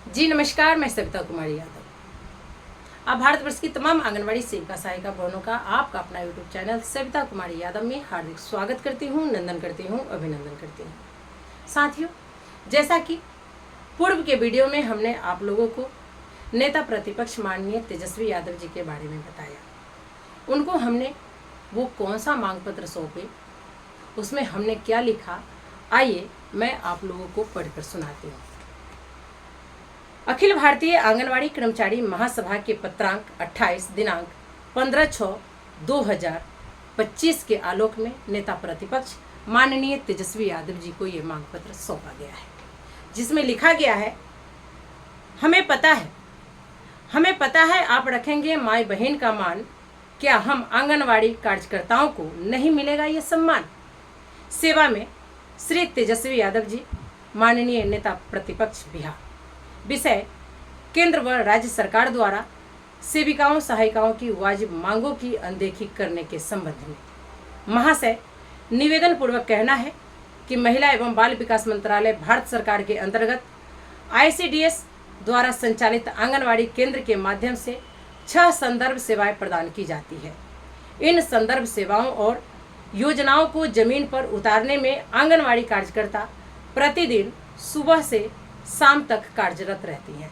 जी नमस्कार, मैं सविता कुमारी यादव। आप भारतवर्ष की तमाम आंगनबाड़ी सेविका सहायिका बहनों का आपका अपना यूट्यूब चैनल सविता कुमारी यादव में हार्दिक स्वागत करती हूँ, नंदन करती हूँ, अभिनंदन करती हूँ। साथियों, जैसा कि पूर्व के वीडियो में हमने आप लोगों को नेता प्रतिपक्ष माननीय तेजस्वी यादव जी के बारे में बताया, उनको हमने वो कौन सा मांग पत्र सौंपे, उसमें हमने क्या लिखा, आइए मैं आप लोगों को पढ़कर सुनाती हूँ। अखिल भारतीय आंगनवाड़ी कर्मचारी महासभा के पत्रांक 28 दिनांक 15/6/2025 के आलोक में नेता प्रतिपक्ष माननीय तेजस्वी यादव जी को ये मांग पत्र सौंपा गया है, जिसमें लिखा गया है, हमें पता है आप रखेंगे माई बहन का मान, क्या हम आंगनवाड़ी कार्यकर्ताओं को नहीं मिलेगा ये सम्मान। सेवा में श्री तेजस्वी यादव जी, माननीय नेता प्रतिपक्ष बिहार। विषय, केंद्र व राज्य सरकार द्वारा सेविकाओं सहायिकाओं की वाजिब मांगों की अनदेखी करने के संबंध में महाशय, निवेदन पूर्वक कहना है कि महिला एवं बाल विकास मंत्रालय भारत सरकार के अंतर्गत ICDS द्वारा संचालित आंगनवाड़ी केंद्र के माध्यम से 6 संदर्भ सेवाएं प्रदान की जाती है। इन संदर्भ सेवाओं और योजनाओं को जमीन पर उतारने में आंगनवाड़ी कार्यकर्ता प्रतिदिन सुबह से शाम तक कार्यरत रहती हैं।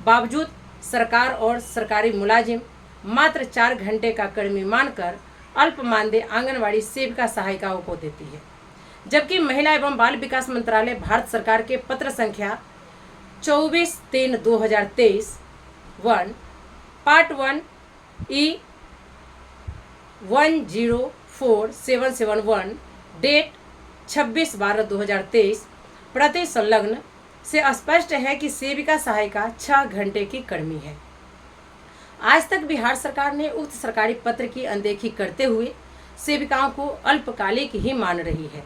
बावजूद सरकार और सरकारी मुलाजिम मात्र 4 घंटे का कर्मी मानकर अल्प मानदेय आंगनवाड़ी सेविका सहायिकाओं को देती है, जबकि महिला एवं बाल विकास मंत्रालय भारत सरकार के पत्र संख्या 24/3/2023 1 पार्ट 1 E 104771 डेट 26/12/2023 प्रति संलग्न से स्पष्ट है कि सेविका सहायिका 6 घंटे की कर्मी है। आज तक बिहार सरकार ने उक्त सरकारी पत्र की अनदेखी करते हुए सेविकाओं को अल्पकालिक ही मान रही है,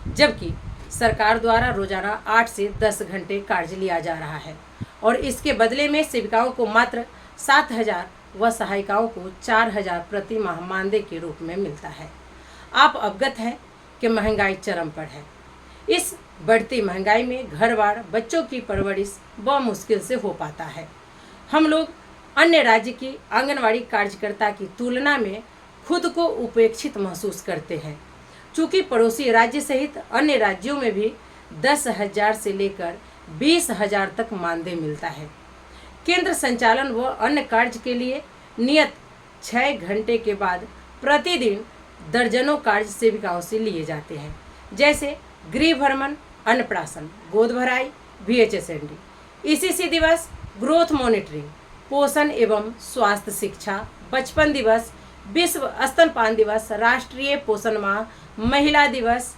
जबकि सरकार द्वारा रोजाना 8 से 10 घंटे कार्य लिया जा रहा है और इसके बदले में सेविकाओं को मात्र 7,000 व सहायिकाओं को 4,000 प्रति माह मानदेय के रूप में मिलता है। आप अवगत हैं कि महंगाई चरम पर है। इस बढ़ती महंगाई में घर बार बच्चों की परवरिश मुश्किल से हो पाता है। हम लोग अन्य राज्य की आंगनवाड़ी कार्यकर्ता की तुलना में खुद को उपेक्षित महसूस करते हैं, चूँकि पड़ोसी राज्य सहित अन्य राज्यों में भी 10,000 से लेकर 20,000 तक मानदेय मिलता है। केंद्र संचालन व अन्य कार्य के लिए नियत 6 घंटे के बाद प्रतिदिन दर्जनों कार्य सेविकाओं से लिए जाते हैं, जैसे गृह भ्रमण, अन्नप्राशन, गोद भराई, VHSND, ECC दिवस, ग्रोथ मॉनिटरिंग, पोषण एवं स्वास्थ्य शिक्षा, बचपन दिवस, विश्व स्तनपान दिवस, राष्ट्रीय पोषण माह, महिला दिवस,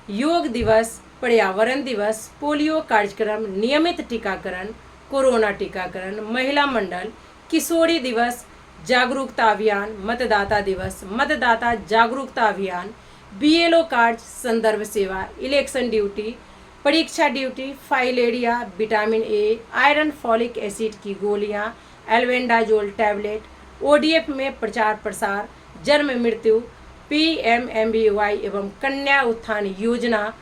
योग दिवस, पर्यावरण दिवस, पोलियो कार्यक्रम, नियमित टीकाकरण, कोरोना टीकाकरण, महिला मंडल, किशोरी दिवस, जागरूकता अभियान, मतदाता दिवस, मतदाता जागरूकता अभियान, BLO कार्ड, संदर्भ सेवा, इलेक्शन ड्यूटी, परीक्षा duty, filaria, vitamin A, iron, folic acid की गोलियां, एल्बेंडाजोल टैबलेट, ODF में प्रचार प्रसार, जन्म मृत्यु, PMMBY एवं कन्या उत्थान योजना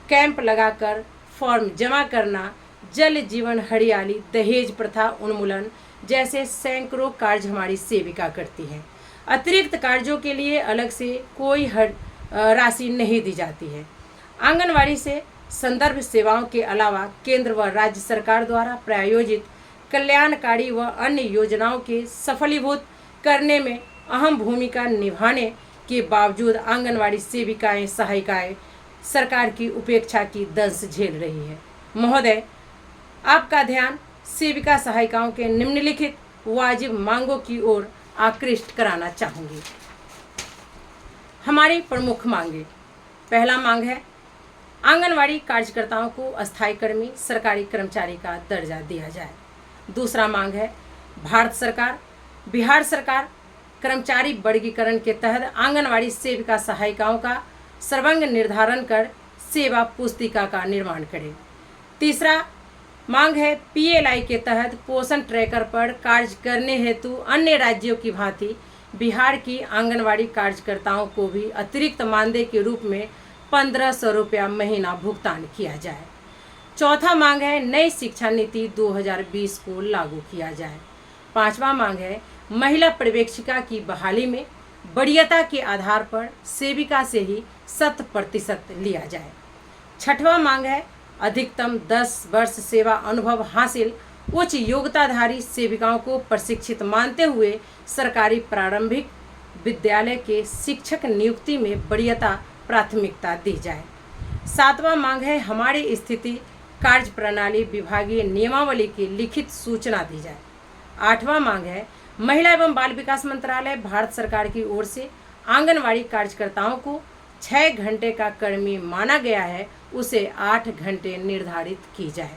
कैंप लगाकर फॉर्म जमा करना, जल जीवन हरियाली, दहेज प्रथा उन्मूलन जैसे सैकड़ों कार्य हमारी सेविका करती है। अतिरिक्त कार्यों के लिए अलग से कोई राशि नहीं दी जाती है। आंगनवाड़ी से संदर्भ सेवाओं के अलावा केंद्र व राज्य सरकार द्वारा प्रायोजित कल्याणकारी व अन्य योजनाओं के सफलीभूत करने में अहम भूमिका निभाने के बावजूद आंगनवाड़ी सेविकाएं सहायिकाएं सरकार की उपेक्षा की दंश झेल रही है। महोदय, आपका ध्यान सेविका सहायिकाओं के निम्नलिखित वाजिब मांगों की ओर आकृष्ट कराना चाहूँगी। हमारी प्रमुख मांगे, पहला मांग है आंगनवाड़ी कार्यकर्ताओं को अस्थायी कर्मी सरकारी कर्मचारी का दर्जा दिया जाए। दूसरा मांग है भारत सरकार, बिहार सरकार कर्मचारी वर्गीकरण के तहत आंगनवाड़ी सेविका सहायिकाओं का सर्वांग निर्धारण कर सेवा पुस्तिका का निर्माण करे। तीसरा मांग है PLI के तहत पोषण ट्रैकर पर कार्य करने हेतु अन्य राज्यों की भांति बिहार की आंगनवाड़ी कार्यकर्ताओं को भी अतिरिक्त मानदेय के रूप में 1,500 रुपया महीना भुगतान किया जाए। चौथा मांग है नई शिक्षा नीति 2020 को लागू किया जाए। पांचवा मांग है महिला पर्यवेक्षिका की बहाली में वरीयता के आधार पर सेविका से ही 100% लिया जाए। छठवां मांग है अधिकतम 10 वर्ष सेवा अनुभव हासिल उच्च योग्यताधारी सेविकाओं को प्रशिक्षित मानते हुए सरकारी प्रारंभिक विद्यालय के शिक्षक नियुक्ति में वरीयता प्राथमिकता दी जाए। सातवां मांग है हमारी स्थिति कार्य प्रणाली विभागीय नियमावली की लिखित सूचना दी जाए। आठवां मांग है महिला एवं बाल विकास मंत्रालय भारत सरकार की ओर से आंगनवाड़ी कार्यकर्ताओं को 6 घंटे का कर्मी माना गया है, उसे 8 घंटे निर्धारित की जाए।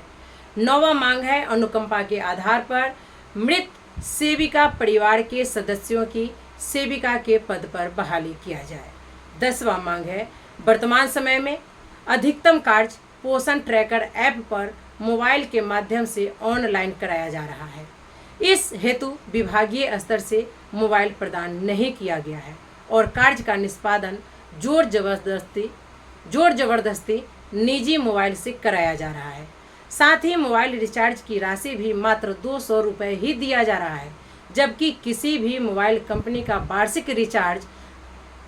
नौवां मांग है अनुकंपा के आधार पर मृत सेविका परिवार के सदस्यों की सेविका के पद पर बहाली किया जाए। 10वां मांग है वर्तमान समय में अधिकतम कार्य पोषण ट्रैकर ऐप पर मोबाइल के माध्यम से ऑनलाइन कराया जा रहा है। इस हेतु विभागीय स्तर से मोबाइल प्रदान नहीं किया गया है और कार्य का निष्पादन जोर जबरदस्ती निजी मोबाइल से कराया जा रहा है। साथ ही मोबाइल रिचार्ज की राशि भी मात्र 200 रुपये ही दिया जा रहा है, जबकि किसी भी मोबाइल कंपनी का वार्षिक रिचार्ज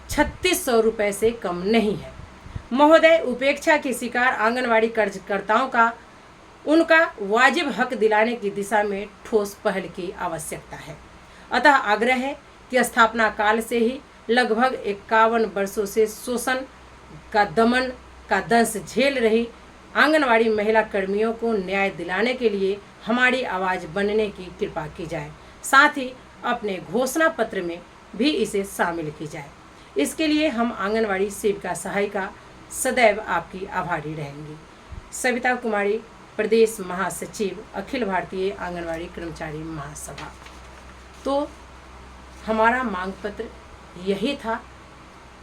3600 रुपये से कम नहीं है। महोदय, उपेक्षा की शिकार आंगनवाड़ी कार्यकर्ताओं का उनका वाजिब हक दिलाने की दिशा में ठोस पहल की आवश्यकता है। अतः आग्रह है कि स्थापना काल से ही लगभग 51 वर्षों से शोषण का दमन का दंश झेल रही आंगनवाड़ी महिला कर्मियों को न्याय दिलाने के लिए हमारी आवाज़ बनने की कृपा की जाए। साथ ही अपने घोषणा पत्र में भी इसे शामिल की जाए। इसके लिए हम आंगनवाड़ी सेविका सहायिका सदैव आपकी आभारी रहेंगी। सविता कुमारी, प्रदेश महासचिव, अखिल भारतीय आंगनवाड़ी कर्मचारी महासभा। तो हमारा मांग पत्र यही था।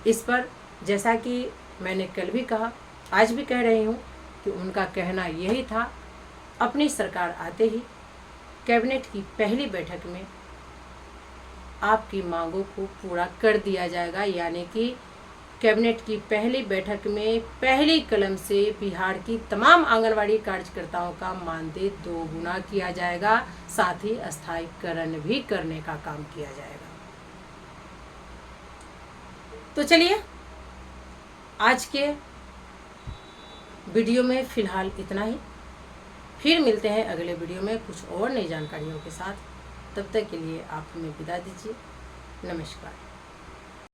इस पर जैसा कि मैंने कल भी कहा, आज भी कह रही हूँ कि उनका कहना यही था, अपनी सरकार आते ही कैबिनेट की पहली बैठक में आपकी मांगों को पूरा कर दिया जाएगा। यानी कि कैबिनेट की पहली बैठक में पहली कलम से बिहार की तमाम आंगनवाड़ी कार्यकर्ताओं का मानदेय 2 गुना किया जाएगा। साथ ही स्थायीकरण भी करने का काम किया जाएगा। तो चलिए, आज के वीडियो में फिलहाल इतना ही। फिर मिलते हैं अगले वीडियो में कुछ और नई जानकारियों के साथ। तब तक के लिए आप हमें विदा दीजिए। नमस्कार।